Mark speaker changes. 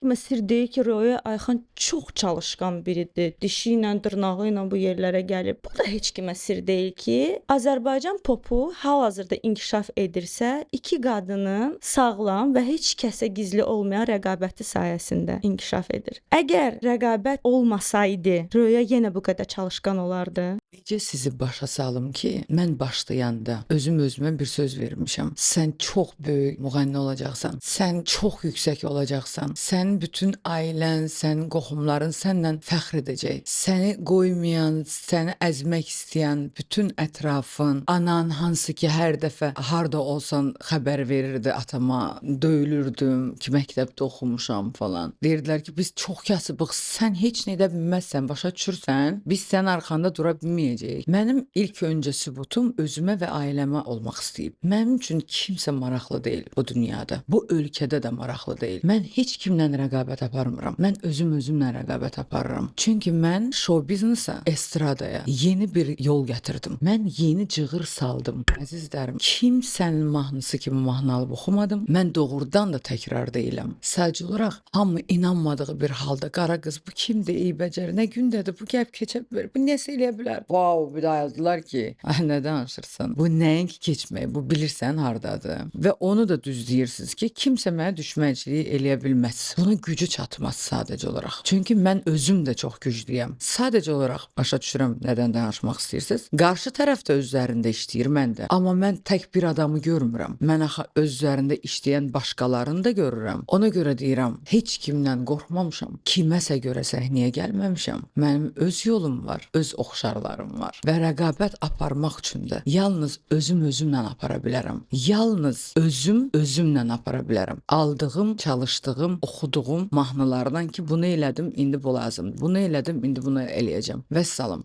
Speaker 1: kimə sir deyil ki, Röya Ayxan çox çalışqan biridir. Dişi ilə, dırnağı ilə bu yerlərə gəlib. Bu da heç kimə sir deyil ki, Azərbaycan popu hal-hazırda inkişaf edirsə, iki qadının sağlam və heç kəsə gizli olmayan rəqabəti sayəsində inkişaf edir. Əgər rəqabət olmasaydı, Röya yenə bu qədər çalışqan olardı.
Speaker 2: Necə sizi başa salım ki, mən başlayanda özümə bir söz vermişəm. Sən çox böyük müğənni olacaqsan. Sən çox yüksək olacaqsan. Sənin bütün ailən, sənin qohumların səndən fəxr edəcək. Səni qoymayan, səni əzmək istəyən bütün ətrafın, anan hansı ki hər dəfə harda olsan xəbər verirdi atama, döyülürdüm ki, məktəbdə oxumuşam falan. Deyirdilər ki, biz çox kasıbıq, sən heç nə edə bilməzsən, başa düşürsən? Biz sənin arxanda dura bilməyəcəyik. Mənim ilk öncə sübutum özümə və ailəmə olmaq istəyib. Mənim üçün kimsə maraqlı deyil bu dünyada. Bu ölkədə də maraqlı deyil. Mən heç kimlə rəqabət aparmıram. Mən özümlə rəqabət aparıram. Çünki mən show biznesa, estradaya yeni bir yol gətirdim. Mən yeni cığır saldım. Əzizlərim, kimsənin mahnısı kimi mahnı alıb oxumadım. Mən doğrudan da təkrar deyiləm. Sadəcə olaraq hamı inanmadığı bir halda qara qız bu kimdir, ey bəcər, nə gündədir, bu gəlib keçə bilər, bu nəsə eləyə bilər. Wow, bir daha yazdılar ki, nə danışırsan? Bu nəinki keçmək, bu bilirsən hardadır. Və onu da düz deyirsiniz ki, kimsə mənə düşmənçiliyi eləyə bilməz. Buna gücü çatmaz sadəcə olaraq. Çünki mən özüm də çox güclüyəm. Sadəcə olaraq başa düşürəm nədən danışmaq istəyirsiniz. Qarşı tərəf də öz üzərində işləyir, mən də. Amma mən tək bir adamı görmürəm. Mən axı öz üzərində işləyən başqalarını da görürəm. Ona görə deyirəm, heç kimdən qorxmamışam. Kiməsə görə səhnəyə gəlməmişəm. Mənim öz yolum var, öz oxşarlarım var. Və rəqabət aparmaq üçün də yalnız özümlə apara bilərəm. Yalnız özümlə apara bilərəm. Aldığım, çalışdığım, oxuduğum mahnılardan ki, bunu elədim, indi bu lazımdır. Bunu elədim, indi bunu eləyəcəm. Vəssalam.